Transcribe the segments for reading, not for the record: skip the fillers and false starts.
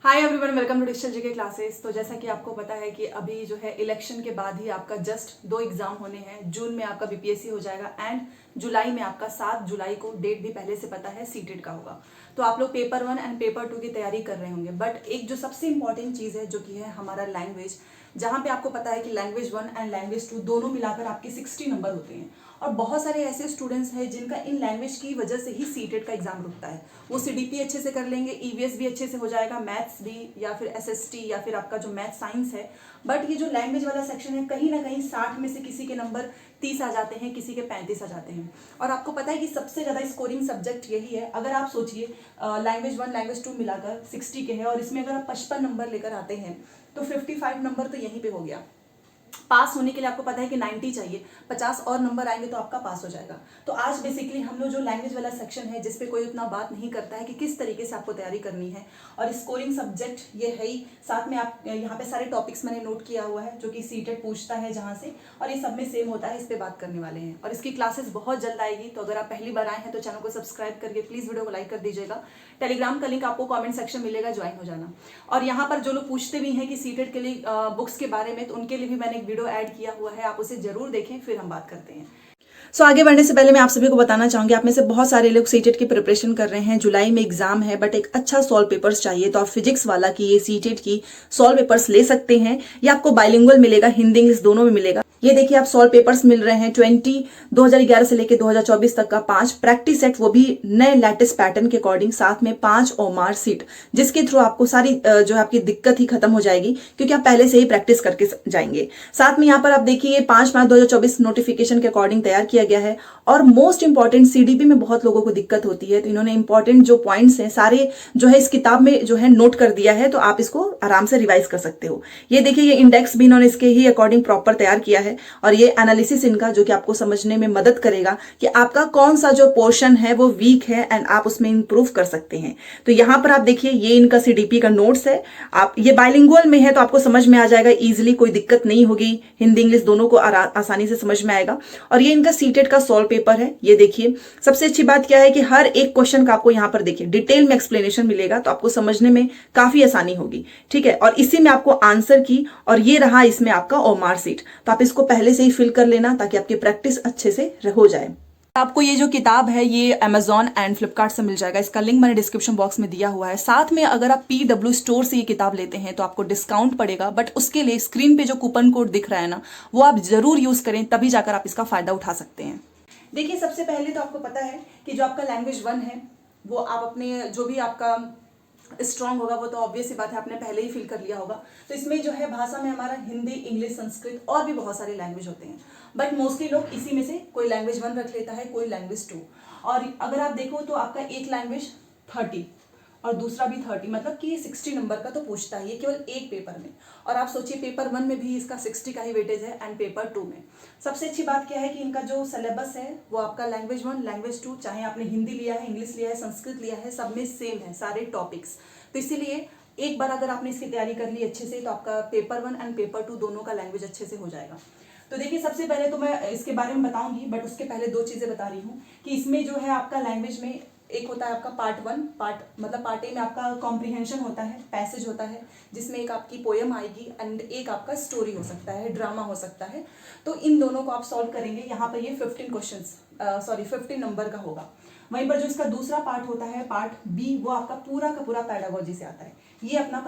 Hi everyone, welcome to digital GK classes. तो जैसा कि आपको पता है कि अभी जो है इलेक्शन के बाद ही आपका जस्ट 2 एग्जाम होने हैं। जून में आपका बीपीएससी हो जाएगा एंड जुलाई में आपका 7 जुलाई को, डेट भी पहले से पता है, सीटेट का होगा। तो आप लोग पेपर 1 एंड पेपर 2 की तैयारी कर रहे होंगे। बट एक जो सबसे इंपॉर्टेंट चीज़ है जो कि है हमारा लैंग्वेज, जहाँ पे आपको पता है कि लैंग्वेज 1 एंड लैंग्वेज 2 दोनों मिलाकर आपके 60 नंबर होते हैं। और बहुत सारे ऐसे स्टूडेंट्स हैं जिनका इन लैंग्वेज की वजह से ही सीटेट का एग्जाम रुकता है। वो सीडीपी अच्छे से कर लेंगे, ईवीएस भी अच्छे से हो जाएगा, मैथ्स भी, या फिर एसएसटी, या फिर आपका जो मैथ साइंस है। बट ये जो लैंग्वेज वाला सेक्शन है, कहीं ना कहीं 60 में से किसी के नंबर 30 आ जाते हैं, किसी के 35 आ जाते हैं। और आपको पता है कि सबसे ज़्यादा स्कोरिंग सब्जेक्ट यही है। अगर आप सोचिए लैंग्वेज 1 लैंग्वेज 2 मिलाकर 60 के हैं और इसमें अगर आप 55 नंबर लेकर आते हैं तो 55 नंबर तो यहीं पे हो गया। पास होने के लिए आपको पता है कि 90 चाहिए, 50 और नंबर आएंगे तो आपका पास हो जाएगा। तो आज बेसिकली हम लोग जो लैंग्वेज वाला सेक्शन है, जिसपे कोई उतना बात नहीं करता है कि किस तरीके से आपको तैयारी करनी है, और स्कोरिंग सब्जेक्ट ये है ही। साथ में आप यहाँ पे सारे टॉपिक्स मैंने नोट किया हुआ है जो कि सीटेट पूछता है जहाँ से, और ये सब में सेम होता है। इस पर बात करने वाले हैं और इसकी क्लासेस बहुत जल्द आएगी। तो अगर आप पहली बार आए हैं तो चैनल को सब्सक्राइब करके प्लीज़ वीडियो को लाइक कर दीजिएगा। टेलीग्राम का लिंक आपको कॉमेंट सेक्शन मिलेगा, ज्वाइन हो जाना। और यहाँ पर जो लोग पूछते भी हैं कि सीटेट के लिए बुक्स के बारे में, तो उनके लिए भी मैंने एक वीडियो ऐड किया हुआ है, आप उसे जरूर देखें, फिर हम बात करते हैं। आगे बढ़ने से पहले मैं आप सभी को बताना चाहूंगी, आप में से बहुत सारे लोग सीटेट की प्रिपरेशन कर रहे हैं। जुलाई में एग्जाम है बट एक अच्छा सॉल्व पेपर्स चाहिए, तो आप फिजिक्स वाला की ये सीटेट की सॉल्व पेपर्स ले सकते हैं। ये आपको बाइलिंगुअल मिलेगा, हिंदी इंग्लिश दोनों में मिलेगा। ये देखिए, आप सॉल्व पेपर्स मिल रहे हैं 2011 से लेकर 2024 तक का 5 प्रैक्टिस सेट, वो भी नए लेटेस्ट पैटर्न के अकॉर्डिंग, साथ में 5 ओमार सीट, जिसके थ्रू आपको सारी जो आपकी दिक्कत ही खत्म हो जाएगी, क्योंकि आप पहले से ही प्रैक्टिस करके जाएंगे। साथ में यहाँ पर आप देखिए 5/5/2024 नोटिफिकेशन के अकॉर्डिंग तैयार किया गया है। और मोस्ट इंपॉर्टेंट, सीडीपी में बहुत लोगों को दिक्कत होती है, तो इन्होंने इंपॉर्टेंट जो पॉइंट्स हैं सारे जो है इस किताब में जो है नोट कर दिया है, तो आप इसको आराम से रिवाइज कर सकते हो। ये देखिए, ये इंडेक्स भी इन्होंने इसके ही अकॉर्डिंग प्रॉपर तैयार किया है, और ये एनालिसिस इनका जो कि आपको समझने में मदद करेगा कि आपका कौन सा जो पोर्शन है वो वीक है एंड आप उसमें इंप्रूव कर सकते हैं। तो यहाँ पर आप देखिए, ये इनका सीडीपी का नोट्स है। आप ये बाइलिंगुअल में है तो आपको समझ में आ जाएगा इजीली, कोई दिक्कत नहीं होगी, हिंदी इंग्लिश दोनों को आसानी से समझ में आएगा। और ये इनका सीटेट का सॉल्व पेपर है। ये देखिए, सबसे अच्छी बात क्या है कि हर एक क्वेश्चन का आपको यहाँ पर देखिए डिटेल में एक्सप्लेनेशन मिलेगा, तो आपको समझने में काफी आसानी होगी। ठीक है, और इसी में आपको आंसर की, और ये रहा इसमें आपका ओमार सीट, तो आप इसको पहले से ही फिल कर लेना ताकि आपकी प्रैक्टिस अच्छे से हो जाए। आपको ये जो किताब है ये Amazon एंड फ्लिपकार्ट से मिल जाएगा। इसका लिंक मैंने डिस्क्रिप्शन बॉक्स में दिया हुआ है। साथ में अगर आप PW स्टोर से ये किताब लेते हैं तो आपको डिस्काउंट पड़ेगा, बट उसके लिए स्क्रीन पे जो कूपन कोड दिख रहा है ना, वो आप जरूर यूज करें, तभी जाकर आप इसका फायदा उठा सकते हैं। देखिए, सबसे पहले तो आपको पता है कि जो आपका लैंग्वेज 1 है वो आप अपने जो भी आपका स्ट्रांग होगा वो तो ऑब्वियस ही बात है, आपने पहले ही फिल कर लिया होगा। तो इसमें जो है भाषा में हमारा हिंदी, इंग्लिश, संस्कृत और भी बहुत सारे लैंग्वेज होते हैं, बट मोस्टली लोग इसी में से कोई लैंग्वेज 1 रख लेता है, कोई लैंग्वेज 2। और अगर आप देखो तो आपका एक लैंग्वेज 30 और दूसरा भी 30, मतलब कि 60 नंबर का तो पूछता है, ये केवल एक पेपर में। और आप सोचिए पेपर 1 में भी इसका 60 का ही वेटेज है एंड पेपर 2 में। सबसे अच्छी बात क्या है कि इनका जो सिलेबस है वो आपका लैंग्वेज 1 लैंग्वेज 2, चाहे आपने हिंदी लिया है, इंग्लिश लिया है, संस्कृत लिया है, सब में सेम है सारे टॉपिक्स। तो इसीलिए एक बार अगर आपने इसकी तैयारी कर ली अच्छे से, तो आपका पेपर 1 एंड पेपर 2 दोनों का लैंग्वेज अच्छे से हो जाएगा। तो देखिए, सबसे पहले तो मैं इसके बारे में बताऊंगी, बट उसके पहले 2 चीजें बता रही हूँ कि इसमें जो है आपका लैंग्वेज में एक होता है आपका पार्ट 1, पार्ट ए में आपका कॉम्प्रिहेंशन होता है, पैसेज होता है, जिसमें एक आपकी पोएम आएगी एंड एक आपका स्टोरी हो सकता है, ड्रामा हो सकता है। तो इन दोनों को आप सॉल्व करेंगे। यहाँ पर ये 15 नंबर का होगा। वहीं पर जो इसका दूसरा पार्ट होता है, पार्ट बी, वो आपका पूरा का पूरा पैडागोजी से आता है। ये अपना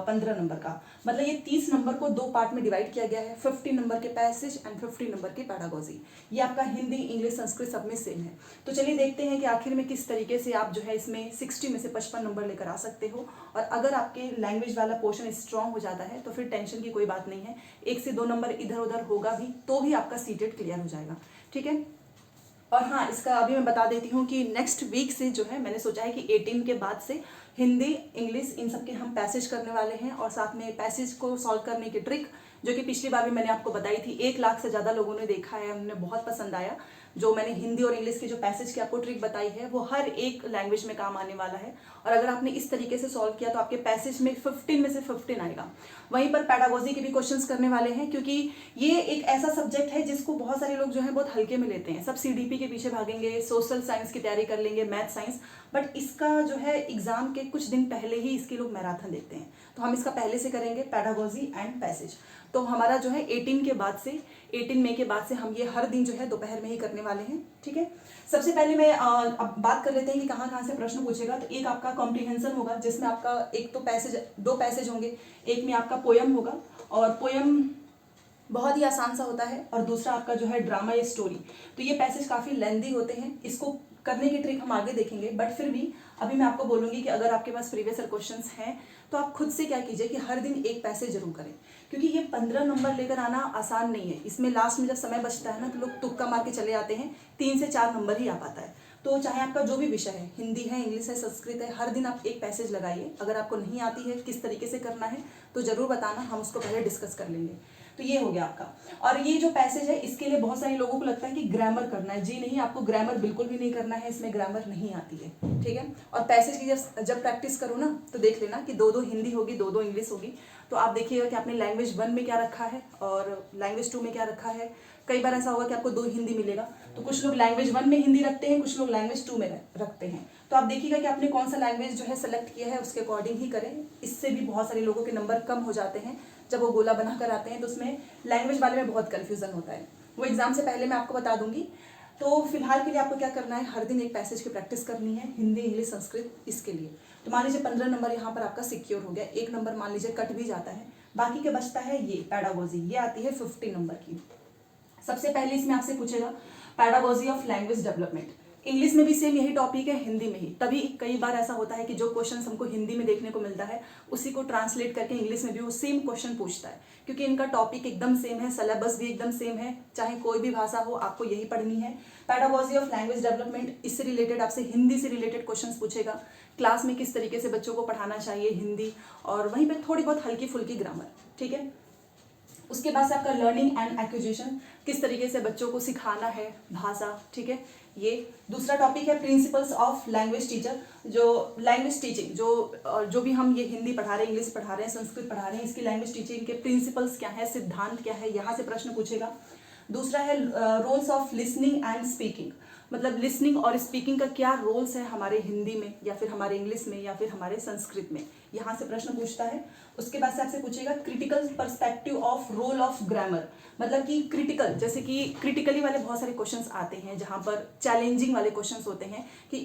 15 नंबर का, मतलब ये 30 नंबर को 2 पार्ट में डिवाइड किया गया है, 15 नंबर के पैसेज एंड 15 नंबर की पैडागोजी। ये आपका हिंदी, इंग्लिश, संस्कृत सब में सेम है। तो चलिए देखते हैं कि आखिर में किस तरीके से आप जो है इसमें 60 में से 55 नंबर लेकर आ सकते हो। और अगर आपके लैंग्वेज वाला पोर्शन स्ट्रांग हो जाता है तो फिर टेंशन की कोई बात नहीं है, 1 से 2 नंबर इधर उधर होगा भी तो भी आपका सीटेट क्लियर हो जाएगा। ठीक है। और हाँ, इसका अभी मैं बता देती हूँ कि नेक्स्ट वीक से जो है मैंने सोचा है कि 18 के बाद से हिंदी, इंग्लिश, इन सब के हम पैसेज करने वाले हैं, और साथ में पैसेज को सॉल्व करने की ट्रिक जो कि पिछली बार भी मैंने आपको बताई थी, 1 लाख से ज़्यादा लोगों ने देखा है, उन्हें बहुत पसंद आया। जो मैंने हिंदी और इंग्लिश के जो पैसेज की आपको ट्रिक बताई है वो हर एक लैंग्वेज में काम आने वाला है। और अगर आपने इस तरीके से सॉल्व किया तो आपके पैसेज में 15 में से 15 आएगा। वहीं पर पैडागोजी के भी क्वेश्चंस करने वाले हैं, क्योंकि ये एक ऐसा सब्जेक्ट है जिसको बहुत सारे लोग जो है बहुत हल्के में लेते हैं। सब सीडीपी के पीछे भागेंगे, सोशल साइंस की तैयारी कर लेंगे, मैथ साइंस, बट इसका जो है एग्जाम के कुछ दिन पहले ही इसके लोग मैराथन देखते हैं। तो हम इसका पहले से करेंगे पैडागोजी एंड पैसेज। तो हमारा जो है 18 मई के बाद से हम ये हर दिन जो है दोपहर में ही करने वाले हैं, ठीक है। सबसे पहले मैं अब बात कर लेते हैं कि कहाँ कहाँ से प्रश्न पूछेगा। तो एक आपका कॉम्प्रिहेंशन होगा, जिसमें आपका एक तो दो पैसेज होंगे, एक में आपका पोयम होगा, और पोयम बहुत ही आसान सा होता है, और दूसरा आपका जो है ड्रामा या स्टोरी। तो ये पैसेज काफ़ी लेंदी होते हैं, इसको करने की ट्रिक हम आगे देखेंगे, बट फिर भी अभी मैं आपको बोलूँगी कि अगर आपके पास प्रीवियस ईयर क्वेश्चंस हैं तो आप खुद से क्या कीजिए कि हर दिन एक पैसेज जरूर करें, क्योंकि ये 15 नंबर लेकर आना आसान नहीं है। इसमें लास्ट में जब समय बचता है ना तो लोग तुक्का मार के चले आते हैं, 3 से 4 नंबर ही आ पाता है। तो चाहे आपका जो भी विषय है, हिंदी है, इंग्लिश है, संस्कृत है, हर दिन आप एक पैसेज लगाइए। अगर आपको नहीं आती है किस तरीके से करना है तो ज़रूर बताना, हम उसको पहले डिस्कस कर लेंगे। तो ये हो गया आपका। और ये जो पैसेज है इसके लिए बहुत सारे लोगों को लगता है कि ग्रामर करना है। जी नहीं, आपको ग्रामर बिल्कुल भी नहीं करना है, इसमें ग्रामर नहीं आती है, ठीक है। और पैसेज की जब प्रैक्टिस करो ना तो देख लेना कि 2-2 हिंदी होगी, 2-2 इंग्लिश होगी। तो आप देखिएगा कि आपने लैंग्वेज 1 में क्या रखा है और लैंग्वेज 2 में क्या रखा है। कई बार ऐसा होगा कि आपको 2 हिंदी मिलेगा, तो कुछ लोग लैंग्वेज 1 में हिंदी रखते हैं, कुछ लोग लैंग्वेज 2 में रखते हैं। तो आप देखिएगा कि आपने कौन सा लैंग्वेज जो है सेलेक्ट किया है उसके अकॉर्डिंग ही करें। इससे भी बहुत सारे लोगों के नंबर कम हो जाते हैं जब वो गोला बना कर आते हैं, तो उसमें लैंग्वेज वाले में बहुत कन्फ्यूजन होता है। वो एग्जाम से पहले मैं आपको बता दूंगी। तो फिलहाल के लिए आपको क्या करना है, हर दिन एक पैसेज की प्रैक्टिस करनी है, हिंदी, इंग्लिश, संस्कृत, इसके लिए। तो मान लीजिए 15 नंबर यहाँ पर आपका सिक्योर हो गया, 1 नंबर मान लीजिए कट भी जाता है, बाकी के बचता है ये पैडागोजी, ये आती है 50 नंबर की। सबसे पहले इसमें आपसे पूछेगा pedagogy of language development. English में भी सेम यही टॉपिक है, हिंदी में ही। तभी कई बार ऐसा होता है कि जो क्वेश्चन हमको हिंदी में देखने को मिलता है उसी को ट्रांसलेट करके इंग्लिश में भी वो सेम क्वेश्चन पूछता है, क्योंकि इनका टॉपिक एकदम सेम है, सिलेबस भी एकदम सेम है। चाहे कोई भी भाषा हो, आपको यही पढ़नी है। पैडागोजी ऑफ लैंग्वेज डेवलपमेंट, इससे रिलेटेड आपसे हिंदी से रिलेटेड क्वेश्चन पूछेगा। क्लास में किस तरीके से बच्चों को पढ़ाना चाहिए हिंदी, और वहीं पर थोड़ी बहुत हल्की फुल्की ग्रामर, ठीक है। उसके बाद से आपका लर्निंग एंड एक्विजिशन, किस तरीके से बच्चों को सिखाना है भाषा, ठीक है। ये दूसरा टॉपिक है प्रिंसिपल्स ऑफ लैंग्वेज टीचर, जो लैंग्वेज टीचिंग जो भी हम ये हिंदी पढ़ा रहे हैं, इंग्लिश पढ़ा रहे हैं, संस्कृत पढ़ा रहे हैं, इसकी लैंग्वेज टीचिंग के प्रिंसिपल्स क्या है, सिद्धांत क्या है, यहाँ से प्रश्न पूछेगा। दूसरा है roles of listening and speaking, मतलब लिसनिंग और स्पीकिंग का क्या रोल्स है हमारे हिंदी में या फिर हमारे इंग्लिश में या फिर हमारे संस्कृत में, यहाँ से प्रश्न पूछता है। उसके बाद से आपसे पूछेगा critical perspective of role of grammar, मतलब कि क्रिटिकल, जैसे कि क्रिटिकली वाले बहुत सारे क्वेश्चंस आते हैं जहाँ पर चैलेंजिंग वाले क्वेश्चंस होते हैं कि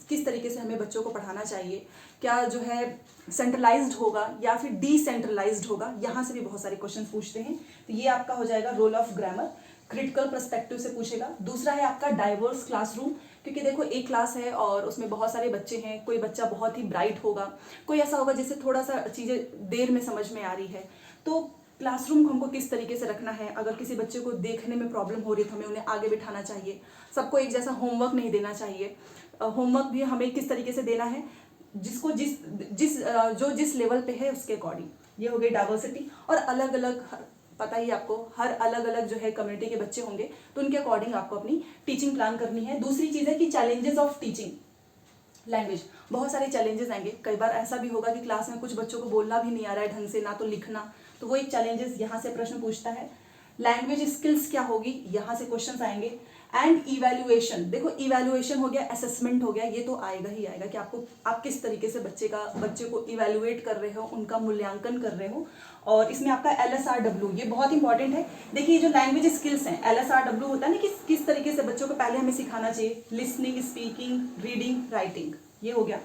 किस तरीके से हमें बच्चों को पढ़ाना चाहिए, क्या जो है सेंट्रलाइज्ड होगा या फिर डिसेंट्रलाइज्ड होगा, यहाँ से भी बहुत सारे क्वेश्चन पूछते हैं। तो ये आपका हो जाएगा role of grammar, critical perspective से पूछेगा। दूसरा है आपका डाइवर्स क्लासरूम, क्योंकि देखो एक क्लास है और उसमें बहुत सारे बच्चे हैं, कोई बच्चा बहुत ही ब्राइट होगा, कोई ऐसा होगा जिससे थोड़ा सा चीज़ें देर में समझ में आ रही है। तो क्लासरूम को हमको किस तरीके से रखना है, अगर किसी बच्चे को देखने में प्रॉब्लम हो रही है तो हमें उन्हें आगे बिठाना चाहिए, सबको एक जैसा होमवर्क नहीं देना चाहिए। होमवर्क भी हमें किस तरीके से देना है, जिसको जिस लेवल पे है उसके अकॉर्डिंग। ये हो गई डाइवर्सिटी। और अलग अलग, पता ही आपको, हर अलग अलग जो है कम्युनिटी के बच्चे होंगे, तो उनके अकॉर्डिंग आपको अपनी टीचिंग प्लान करनी है। दूसरी चीज़ है कि चैलेंजेस ऑफ टीचिंग लैंग्वेज, बहुत सारे चैलेंजेस आएंगे। कई बार ऐसा भी होगा कि क्लास में कुछ बच्चों को बोलना भी नहीं आ रहा है ढंग से, ना तो लिखना, तो वो एक चैलेंजेस यहाँ से प्रश्न पूछता है। लैंग्वेज स्किल्स क्या होगी, यहाँ से क्वेश्चन आएंगे। एंड इवैल्यूएशन, देखो इवैल्यूएशन हो गया, असेसमेंट हो गया, ये तो आएगा ही आएगा कि आप किस तरीके से बच्चे को इवैल्यूएट कर रहे हो, उनका मूल्यांकन कर रहे हो। और इसमें आपका LSRW, ये बहुत इंपॉर्टेंट है। देखिए जो लैंग्वेज स्किल्स हैं, LSRW होता है ना कि किस तरीके से बच्चों को पहले हमें सिखाना चाहिए, लिसनिंग, स्पीकिंग, रीडिंग, राइटिंग, ये हो गया।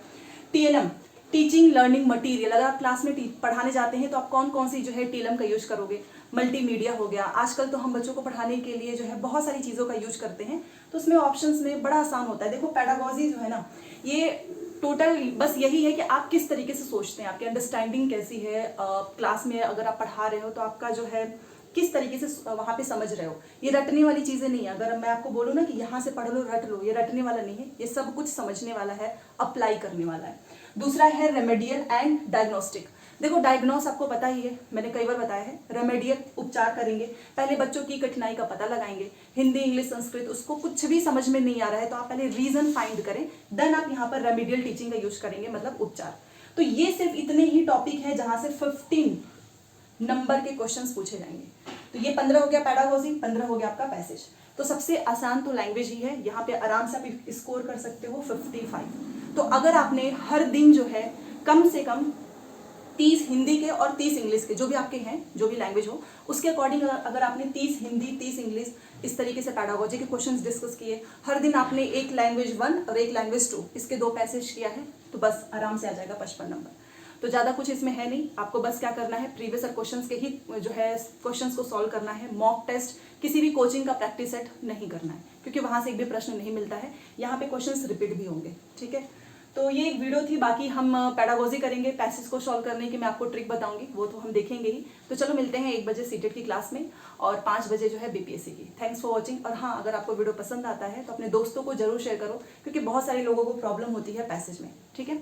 TLM, टीचिंग लर्निंग मटीरियल, अगर आप क्लास में पढ़ाने जाते हैं तो आप कौन कौन सी जो है TLM का यूज करोगे। मल्टीमीडिया हो गया, आजकल तो हम बच्चों को पढ़ाने के लिए जो है बहुत सारी चीज़ों का यूज करते हैं, तो उसमें ऑप्शंस में बड़ा आसान होता है। देखो पैडागोजी जो है ना, ये टोटल बस यही है कि आप किस तरीके से सोचते हैं, आपकी अंडरस्टैंडिंग कैसी है, क्लास में अगर आप पढ़ा रहे हो तो आपका जो है किस तरीके से वहाँ पे समझ रहे हो। ये रटने वाली चीज़ें नहीं है। अगर मैं आपको बोलूँ ना कि यहाँ से पढ़ लो रट लो, ये रटने वाला नहीं है, ये सब कुछ समझने वाला है, अप्लाई करने वाला है। दूसरा है रेमेडियल एंड डायग्नोस्टिक। देखो डायग्नोस आपको पता ही है, मैंने कई बार बताया है, रेमेडियल उपचार करेंगे। पहले बच्चों की कठिनाई का पता लगाएंगे, हिंदी इंग्लिश संस्कृत उसको कुछ भी समझ में नहीं आ रहा है तो आप पहले रीजन फाइंड करें, देन आप यहाँ पर रेमेडियल टीचिंग का यूज करेंगे, मतलब उपचार। तो ये सिर्फ इतने ही टॉपिक है जहां से 15 नंबर के क्वेश्चंस पूछे जाएंगे। तो ये 15 हो गया पैडागोजी, 15 हो गया आपका पैसेज। तो सबसे आसान तो लैंग्वेज ही है, यहाँ पे आराम से आप स्कोर कर सकते हो 55। तो अगर आपने हर दिन जो है कम से कम 30 हिंदी के और 30 इंग्लिश के, जो भी आपके हैं, जो भी लैंग्वेज हो उसके अकॉर्डिंग अगर आपने 30 हिंदी 30 इंग्लिश इस तरीके से पैडागोजी के क्वेश्चंस डिस्कस किए, हर दिन आपने एक लैंग्वेज 1 और एक लैंग्वेज 2 इसके 2 पैसेज किया है, तो बस आराम से आ जाएगा 55 नंबर। तो ज़्यादा कुछ इसमें है नहीं, आपको बस क्या करना है, प्रीवियस ईयर क्वेश्चंस के ही जो है क्वेश्चंस को सॉल्व करना है। मॉक टेस्ट किसी भी कोचिंग का प्रैक्टिस सेट नहीं करना है, क्योंकि वहाँ से एक भी प्रश्न नहीं मिलता है, यहाँ पे क्वेश्चंस रिपीट भी होंगे, ठीक है। तो ये एक वीडियो थी, बाकी हम पैडागोजी करेंगे, पैसेज को सॉल्व करने की मैं आपको ट्रिक बताऊंगी, वो तो हम देखेंगे ही। तो चलो मिलते हैं 1 बजे सीटेट की क्लास में और 5 बजे जो है बीपीएससी की। Thanks for watching. और हाँ, अगर आपको वीडियो पसंद आता है तो अपने दोस्तों को जरूर शेयर करो, क्योंकि बहुत सारे लोगों को प्रॉब्लम होती है पैसेज में, ठीक है।